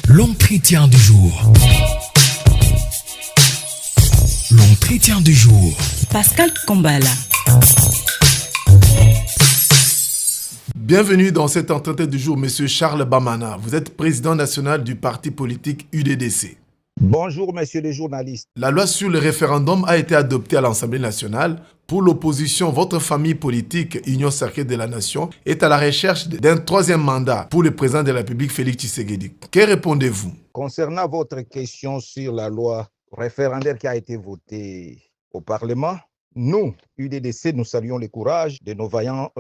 L'entretien du jour. L'entretien du jour. Pascal Kombala. Bienvenue dans cet entretien du jour, Monsieur Charles Bamana. Vous êtes président national du parti politique UDDC. Bonjour, messieurs les journalistes. La loi sur le référendum a été adoptée à l'Assemblée nationale. Pour l'opposition, votre famille politique, Union sacrée de la nation, est à la recherche d'un troisième mandat pour le président de la République, Félix Tshisekedi. Que répondez-vous? Concernant votre question sur la loi référendaire qui a été votée au Parlement, nous, UDDC, nous saluons le courage de nos vaillants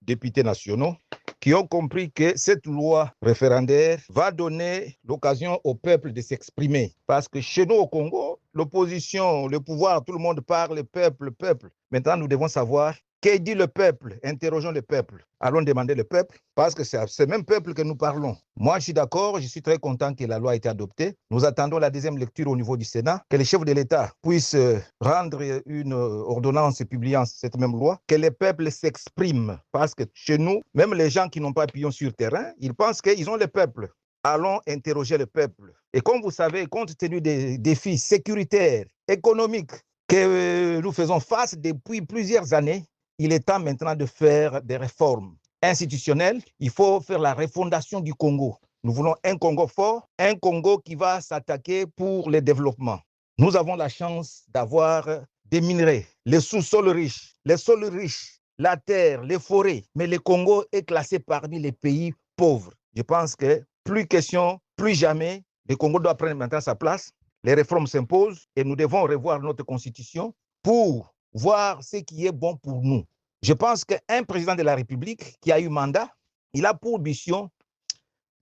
députés nationaux qui ont compris que cette loi référendaire va donner l'occasion au peuple de s'exprimer. Parce que chez nous au Congo, l'opposition, le pouvoir, tout le monde parle peuple, peuple. Maintenant, nous devons savoir que dit le peuple. Interrogeons le peuple. Allons demander le peuple, parce que c'est ce même peuple que nous parlons. Moi, je suis d'accord, je suis très content que la loi ait été adoptée. Nous attendons la deuxième lecture au niveau du Sénat, que les chefs de l'État puissent rendre une ordonnance publiant cette même loi, que les peuples s'expriment. Parce que chez nous, même les gens qui n'ont pas pignon sur terrain, ils pensent qu'ils ont le peuple. Allons interroger le peuple. Et comme vous savez, compte tenu des défis sécuritaires, économiques que nous faisons face depuis plusieurs années, il est temps maintenant de faire des réformes institutionnelles. Il faut faire la refondation du Congo. Nous voulons un Congo fort, un Congo qui va s'attaquer pour le développement. Nous avons la chance d'avoir des minerais, les sous-sols riches, les sols riches, la terre, les forêts. Mais le Congo est classé parmi les pays pauvres. Je pense que plus question, plus jamais, le Congo doit prendre maintenant sa place. Les réformes s'imposent et nous devons revoir notre constitution pour voir ce qui est bon pour nous. Je pense qu'un président de la République qui a eu mandat, il a pour mission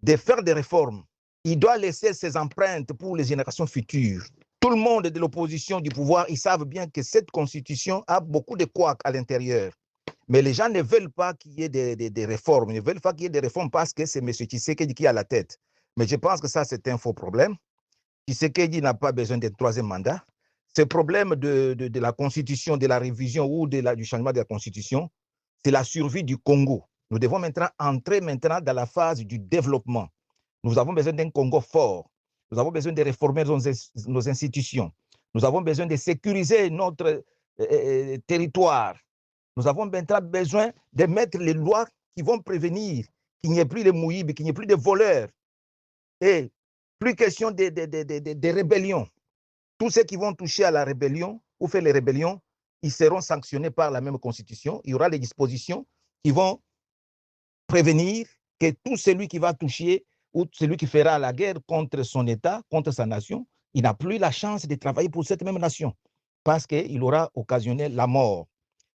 de faire des réformes. Il doit laisser ses empreintes pour les générations futures. Tout le monde de l'opposition, du pouvoir, ils savent bien que cette constitution a beaucoup de couacs à l'intérieur. Mais les gens ne veulent pas qu'il y ait des réformes. Ils ne veulent pas qu'il y ait des réformes parce que c'est M. Tshisekedi qui a la tête. Mais je pense que ça, c'est un faux problème. Tshisekedi n'a pas besoin d'un troisième mandat. Ce problème de la constitution, de la révision ou du changement de la constitution, c'est la survie du Congo. Nous devons maintenant entrer dans la phase du développement. Nous avons besoin d'un Congo fort. Nous avons besoin de réformer nos institutions. Nous avons besoin de sécuriser notre territoire. Nous avons maintenant besoin de mettre les lois qui vont prévenir qu'il n'y ait plus de mouïbes, qu'il n'y ait plus de voleurs. Et plus question de rébellions. Tous ceux qui vont toucher à la rébellion ou faire les rébellions, ils seront sanctionnés par la même constitution. Il y aura des dispositions qui vont prévenir que tout celui qui va toucher ou celui qui fera la guerre contre son État, contre sa nation, il n'a plus la chance de travailler pour cette même nation parce qu'il aura occasionné la mort.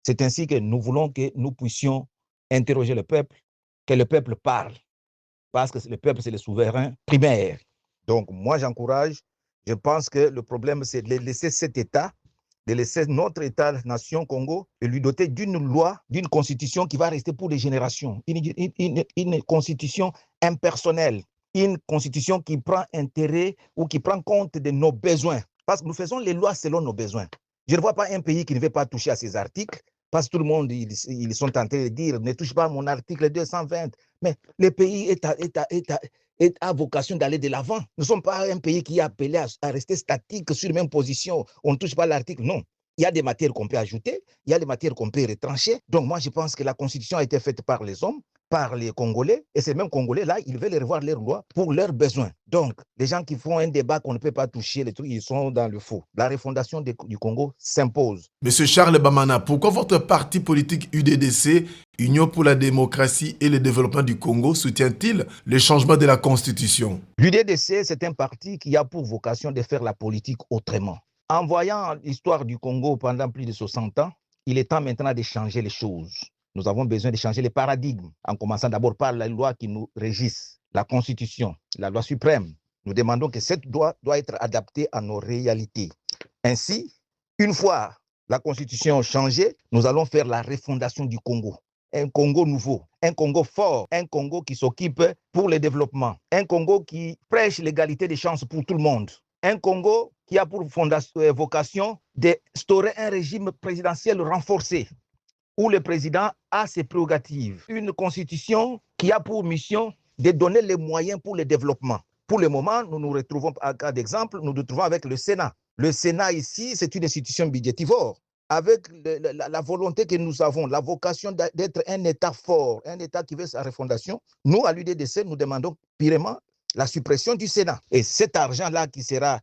C'est ainsi que nous voulons que nous puissions interroger le peuple, que le peuple parle, parce que le peuple, c'est le souverain primaire. Donc, moi, j'encourage. Je pense que le problème, c'est de laisser cet État, de laisser notre État-nation Congo et lui doter d'une loi, d'une constitution qui va rester pour des générations. Une constitution impersonnelle, une constitution qui prend intérêt ou qui prend compte de nos besoins. Parce que nous faisons les lois selon nos besoins. Je ne vois pas un pays qui ne veut pas toucher à ces articles, parce que tout le monde, ils sont tentés de dire, ne touche pas à mon article 220. Mais le pays a vocation d'aller de l'avant. Nous ne sommes pas un pays qui est appelé à rester statique sur la même position. On ne touche pas à l'article, non. Il y a des matières qu'on peut ajouter, il y a des matières qu'on peut retrancher. Donc moi, je pense que la Constitution a été faite par les hommes, par les Congolais, et ces mêmes Congolais-là, ils veulent revoir leurs lois pour leurs besoins. Donc, les gens qui font un débat qu'on ne peut pas toucher, les trucs, ils sont dans le faux. La refondation du Congo s'impose. Monsieur Charles Bamana, pourquoi votre parti politique UDDC, Union pour la démocratie et le développement du Congo, soutient-il le changement de la Constitution? L'UDDC, c'est un parti qui a pour vocation de faire la politique autrement. En voyant l'histoire du Congo pendant plus de 60 ans, il est temps maintenant de changer les choses. Nous avons besoin de changer les paradigmes, en commençant d'abord par la loi qui nous régisse, la Constitution, la loi suprême. Nous demandons que cette loi doit être adaptée à nos réalités. Ainsi, une fois la Constitution changée, nous allons faire la refondation du Congo. Un Congo nouveau, un Congo fort, un Congo qui s'occupe pour le développement, un Congo qui prêche l'égalité des chances pour tout le monde, un Congo qui a pour vocation d'instaurer un régime présidentiel renforcé, où le président a ses prérogatives. Une constitution qui a pour mission de donner les moyens pour le développement. Pour le moment, nous nous retrouvons, à cas d'exemple, nous nous retrouvons avec le Sénat. Le Sénat ici, c'est une institution budgétivore. Avec la volonté que nous avons, la vocation d'être un État fort, un État qui veut sa refondation, nous, à l'UDDC, nous demandons pirement la suppression du Sénat. Et cet argent-là qui sera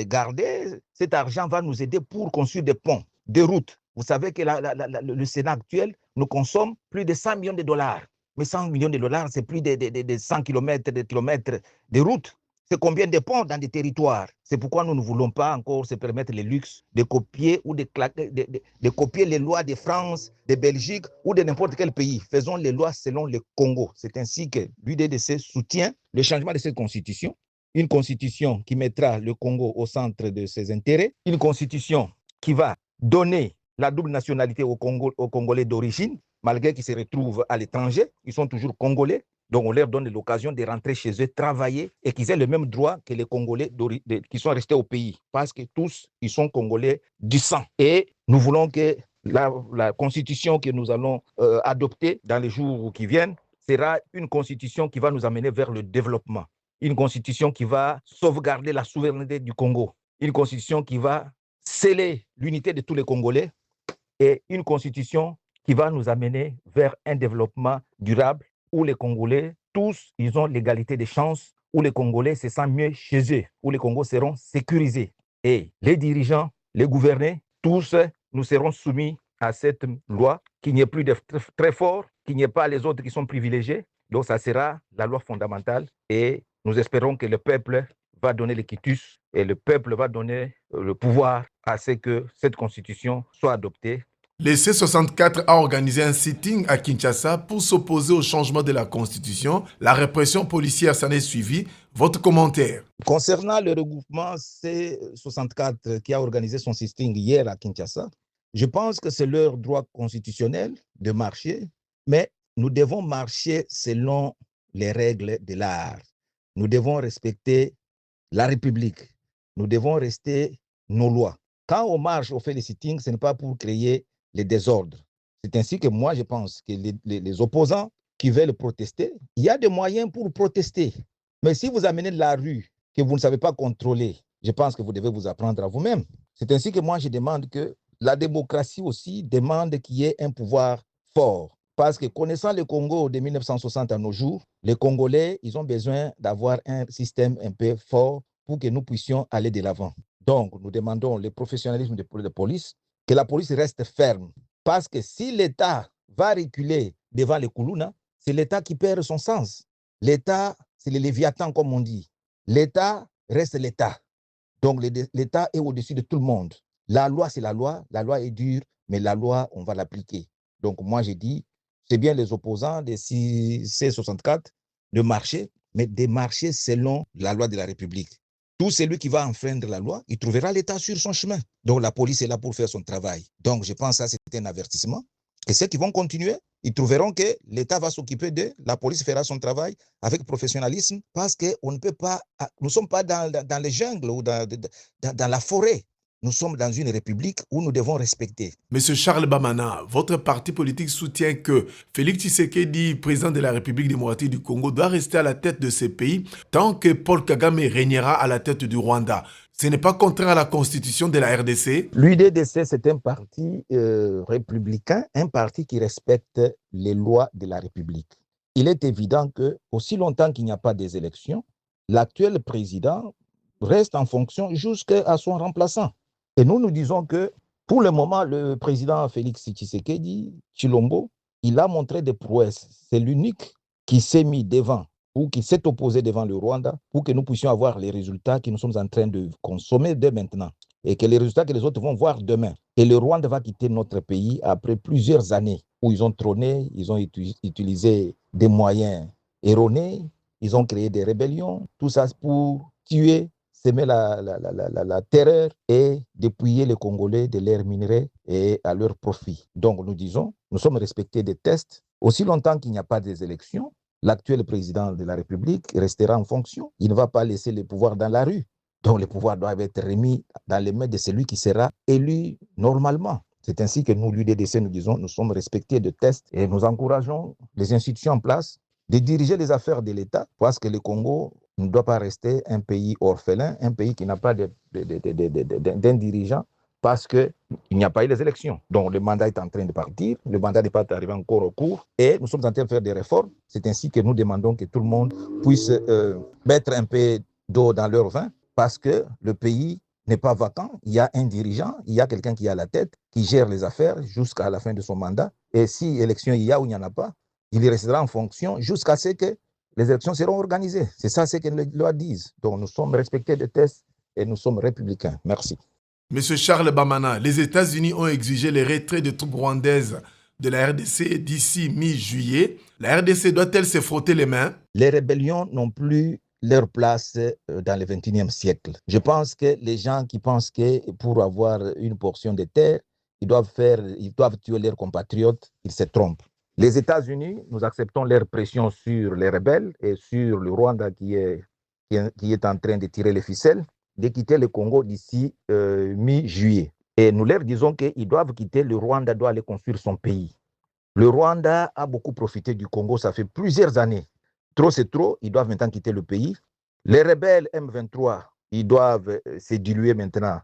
gardé, cet argent va nous aider pour construire des ponts, des routes. Vous savez que le Sénat actuel nous consomme plus de 100 millions de dollars. Mais 100 millions de dollars, c'est plus de 100 kilomètres de routes. C'est combien de ponts dans des territoires. C'est pourquoi nous ne voulons pas encore se permettre le luxe de copier ou de copier les lois de France, de Belgique ou de n'importe quel pays. Faisons les lois selon le Congo. C'est ainsi que l'UDDC soutient le changement de cette constitution. Une constitution qui mettra le Congo au centre de ses intérêts. Une constitution qui va donner la double nationalité aux Congolais d'origine, malgré qu'ils se retrouvent à l'étranger. Ils sont toujours Congolais. Donc, on leur donne l'occasion de rentrer chez eux, travailler et qu'ils aient le même droit que les Congolais qui sont restés au pays. Parce que tous, ils sont Congolais du sang. Et nous voulons que la constitution que nous allons adopter dans les jours qui viennent sera une constitution qui va nous amener vers le développement. Une constitution qui va sauvegarder la souveraineté du Congo. Une constitution qui va sceller l'unité de tous les Congolais et une constitution qui va nous amener vers un développement durable où les Congolais, tous, ils ont l'égalité des chances, où les Congolais se sentent mieux chez eux, où les Congos seront sécurisés. Et les dirigeants, les gouvernés, tous, nous serons soumis à cette loi, qu'il n'y ait plus de très forts, qu'il n'y ait pas les autres qui sont privilégiés. Donc, ça sera la loi fondamentale et nous espérons que le peuple va donner le quitus et le peuple va donner le pouvoir à ce que cette constitution soit adoptée. Le C64 a organisé un sitting à Kinshasa pour s'opposer au changement de la constitution. La répression policière s'en est suivie. Votre commentaire? Concernant le regroupement C64 qui a organisé son sitting hier à Kinshasa, je pense que c'est leur droit constitutionnel de marcher, mais nous devons marcher selon les règles de l'art. Nous devons respecter la République. Nous devons rester nos lois. Quand on marche, on fait les sittings, ce n'est pas pour créer les désordres. C'est ainsi que moi, je pense que les opposants qui veulent protester, il y a des moyens pour protester. Mais si vous amenez de la rue que vous ne savez pas contrôler, je pense que vous devez vous apprendre à vous-même. C'est ainsi que moi, je demande que la démocratie aussi demande qu'il y ait un pouvoir fort. Parce que connaissant le Congo de 1960 à nos jours, les Congolais, ils ont besoin d'avoir un système un peu fort pour que nous puissions aller de l'avant. Donc, nous demandons le professionnalisme de la police, que la police reste ferme. Parce que si l'État va reculer devant les Koulouna, c'est l'État qui perd son sens. L'État, c'est le Léviathan, comme on dit. L'État reste l'État. Donc, l'État est au-dessus de tout le monde. La loi, c'est la loi est dure, mais la loi, on va l'appliquer. Donc, moi, j'ai dit, c'est bien les opposants des C64 de marcher, mais de marcher selon la loi de la République. Tout celui qui va enfreindre la loi, il trouvera l'État sur son chemin. Donc, la police est là pour faire son travail. Donc, je pense que ça, c'est un avertissement. Et ceux qui vont continuer, ils trouveront que l'État va s'occuper d'eux, la police fera son travail avec professionnalisme, parce qu'on ne peut pas, nous ne sommes pas dans les jungles ou dans la forêt. Nous sommes dans une république où nous devons respecter. Monsieur Charles Bamana, votre parti politique soutient que Félix Tshisekedi, président de la République démocratique du Congo, doit rester à la tête de ces pays tant que Paul Kagame régnera à la tête du Rwanda. Ce n'est pas contraire à la constitution de la RDC? L'UDDC, c'est un parti républicain, un parti qui respecte les lois de la République. Il est évident que, aussi longtemps qu'il n'y a pas des élections, l'actuel président reste en fonction jusqu'à son remplaçant. Et nous disons que, pour le moment, le président Félix Tshisekedi Tshilombo, il a montré des prouesses. C'est l'unique qui s'est mis devant ou qui s'est opposé devant le Rwanda pour que nous puissions avoir les résultats que nous sommes en train de consommer dès maintenant et que les résultats que les autres vont voir demain. Et le Rwanda va quitter notre pays après plusieurs années où ils ont trôné, ils ont utilisé des moyens erronés, ils ont créé des rébellions, tout ça pour tuer, semer la terreur et dépouiller les Congolais de leurs minerais et à leur profit. Donc nous disons, nous sommes respectés des tests. Aussi longtemps qu'il n'y a pas des élections, l'actuel président de la République restera en fonction. Il ne va pas laisser le pouvoir dans la rue. Donc, les pouvoirs doivent être remis dans les mains de celui qui sera élu normalement. C'est ainsi que nous, l'UDDC, nous disons, nous sommes respectés de tests et nous encourageons les institutions en place de diriger les affaires de l'État parce que le Congo ne doit pas rester un pays orphelin, un pays qui n'a pas d'un dirigeant parce qu'il n'y a pas eu les élections. Donc le mandat est en train de partir, le mandat n'est pas arrivé encore au cours et nous sommes en train de faire des réformes. C'est ainsi que nous demandons que tout le monde puisse mettre un peu d'eau dans leur vin parce que le pays n'est pas vacant. Il y a un dirigeant, il y a quelqu'un qui est à la tête, qui gère les affaires jusqu'à la fin de son mandat. Et si élection il y a ou il n'y en a pas, il restera en fonction jusqu'à ce que les élections seront organisées. C'est ça ce que les lois disent. Donc nous sommes respectés de tests et nous sommes républicains. Merci. Monsieur Charles Bamana, les États-Unis ont exigé le retrait des troupes rwandaises de la RDC d'ici mi-juillet. La RDC doit-elle se frotter les mains? Les rébellions n'ont plus leur place dans le XXIe siècle. Je pense que les gens qui pensent que pour avoir une portion de terre, ils doivent tuer leurs compatriotes, ils se trompent. Les États-Unis, nous acceptons leur pression sur les rebelles et sur le Rwanda qui est en train de tirer les ficelles, de quitter le Congo d'ici mi-juillet. Et nous leur disons qu'ils doivent quitter, le Rwanda doit aller construire son pays. Le Rwanda a beaucoup profité du Congo, ça fait plusieurs années. Trop c'est trop, ils doivent maintenant quitter le pays. Les rebelles M23, ils doivent se diluer maintenant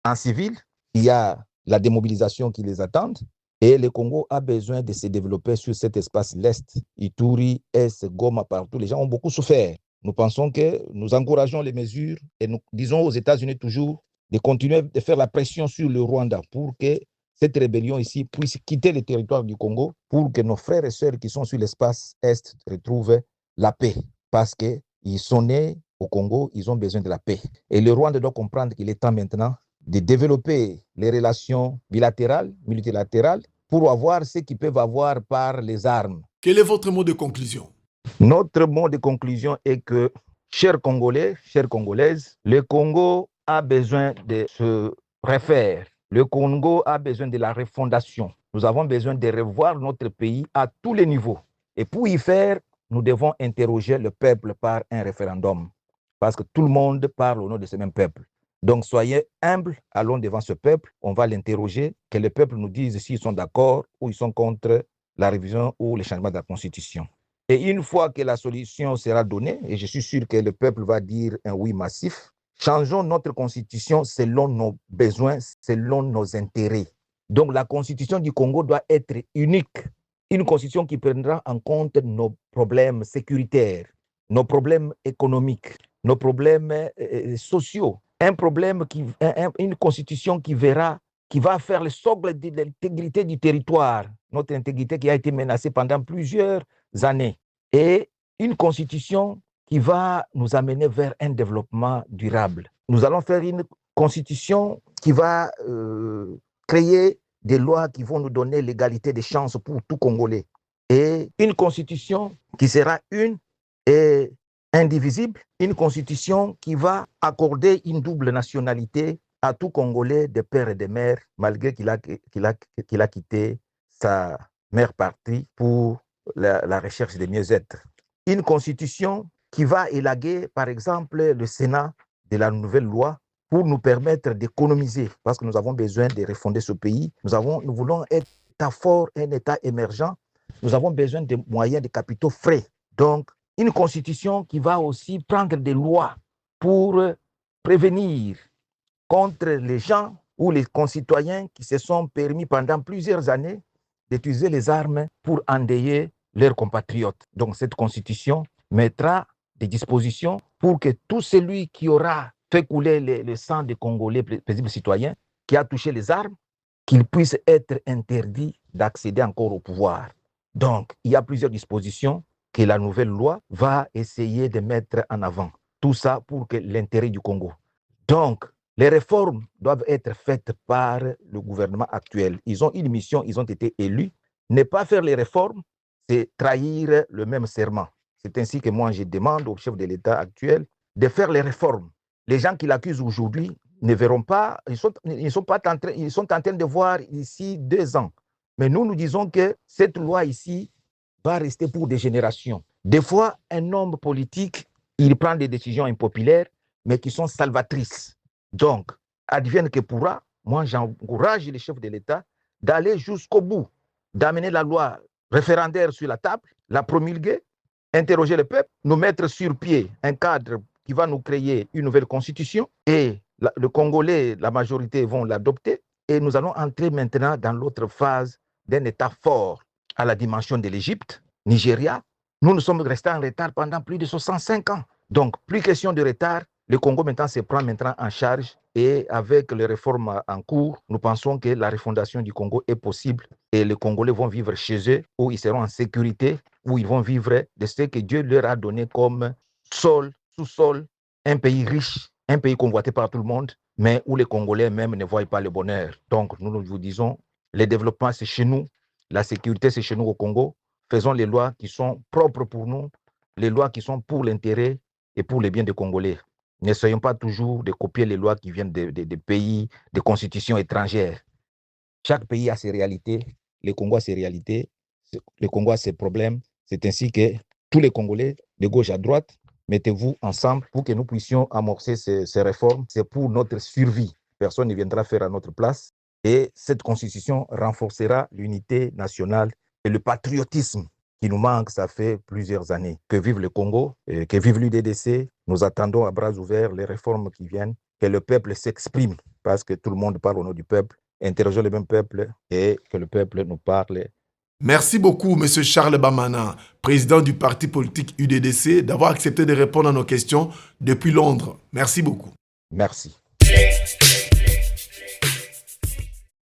en civil. Il y a la démobilisation qui les attend. Et le Congo a besoin de se développer sur cet espace l'Est, Ituri, Est, Goma, partout. Les gens ont beaucoup souffert. Nous pensons que nous encourageons les mesures et nous disons aux États-Unis toujours de continuer de faire la pression sur le Rwanda pour que cette rébellion ici puisse quitter le territoire du Congo pour que nos frères et sœurs qui sont sur l'espace Est retrouvent la paix. Parce qu'ils sont nés au Congo, ils ont besoin de la paix. Et le Rwanda doit comprendre qu'il est temps maintenant de développer les relations bilatérales, multilatérales, pour avoir ce qu'ils peuvent avoir par les armes. Quel est votre mot de conclusion? Notre mot de conclusion est que, chers Congolais, chères Congolaises, le Congo a besoin de se refaire. Le Congo a besoin de la refondation. Nous avons besoin de revoir notre pays à tous les niveaux. Et pour y faire, nous devons interroger le peuple par un référendum. Parce que tout le monde parle au nom de ce même peuple. Donc, soyez humbles, allons devant ce peuple, on va l'interroger, que le peuple nous dise s'ils sont d'accord ou ils sont contre la révision ou le changement de la Constitution. Et une fois que la solution sera donnée, et je suis sûr que le peuple va dire un oui massif, changeons notre Constitution selon nos besoins, selon nos intérêts. Donc, la Constitution du Congo doit être unique, une Constitution qui prendra en compte nos problèmes sécuritaires, nos problèmes économiques, nos problèmes sociaux. Une constitution qui va faire le socle de l'intégrité du territoire, notre intégrité qui a été menacée pendant plusieurs années. Et une constitution qui va nous amener vers un développement durable. Nous allons faire une constitution qui va créer des lois qui vont nous donner l'égalité des chances pour tout Congolais. Et une constitution qui sera une et indivisible, une constitution qui va accorder une double nationalité à tout Congolais de père et de mère, malgré qu'il a quitté sa mère patrie pour la recherche de mieux-être. Une constitution qui va élaguer, par exemple, le Sénat de la nouvelle loi pour nous permettre d'économiser, parce que nous avons besoin de refonder ce pays. Nous voulons être un État fort, un État émergent. Nous avons besoin de moyens, de capitaux frais. Donc, une constitution qui va aussi prendre des lois pour prévenir contre les gens ou les concitoyens qui se sont permis pendant plusieurs années d'utiliser les armes pour endeuiller leurs compatriotes. Donc cette constitution mettra des dispositions pour que tout celui qui aura fait couler le sang des Congolais paisibles citoyens, qui a touché les armes, qu'il puisse être interdit d'accéder encore au pouvoir. Donc il y a plusieurs dispositions que la nouvelle loi va essayer de mettre en avant. Tout ça pour que l'intérêt du Congo. Donc, les réformes doivent être faites par le gouvernement actuel. Ils ont une mission, ils ont été élus. Ne pas faire les réformes, c'est trahir le même serment. C'est ainsi que moi, je demande au chef de l'État actuel de faire les réformes. Les gens qui l'accusent aujourd'hui ne verront pas, ils sont en train de voir ici 2 ans. Mais nous disons que cette loi ici va rester pour des générations. Des fois, un homme politique, il prend des décisions impopulaires, mais qui sont salvatrices. Donc, advienne que pourra, moi j'encourage les chefs de l'État d'aller jusqu'au bout, d'amener la loi référendaire sur la table, la promulguer, interroger le peuple, nous mettre sur pied un cadre qui va nous créer une nouvelle constitution et le Congolais, la majorité vont l'adopter et nous allons entrer maintenant dans l'autre phase d'un État fort à la dimension de l'Égypte, Nigeria. Nous nous sommes restés en retard pendant plus de 65 ans. Donc, plus question de retard. Le Congo maintenant se prend maintenant en charge et avec les réformes en cours, nous pensons que la refondation du Congo est possible et les Congolais vont vivre chez eux où ils seront en sécurité, où ils vont vivre de ce que Dieu leur a donné comme sol, sous-sol, un pays riche, un pays convoité par tout le monde, mais où les Congolais même ne voient pas le bonheur. Donc, nous vous disons, le développement, c'est chez nous, la sécurité, c'est chez nous au Congo. Faisons les lois qui sont propres pour nous, les lois qui sont pour l'intérêt et pour le bien des Congolais. N'essayons pas toujours de copier les lois qui viennent des pays, des constitutions étrangères. Chaque pays a ses réalités, le Congo a ses réalités, le Congo a ses problèmes. C'est ainsi que tous les Congolais, de gauche à droite, mettez-vous ensemble pour que nous puissions amorcer ces réformes. C'est pour notre survie. Personne ne viendra faire à notre place. Et cette constitution renforcera l'unité nationale et le patriotisme qui nous manque, ça fait plusieurs années. Que vive le Congo, que vive l'UDDC. Nous attendons à bras ouverts les réformes qui viennent, que le peuple s'exprime, parce que tout le monde parle au nom du peuple. Interrogeons le même peuple et que le peuple nous parle. Merci beaucoup, M. Charles Bamana, président du parti politique UDDC, d'avoir accepté de répondre à nos questions depuis Londres. Merci beaucoup. Merci.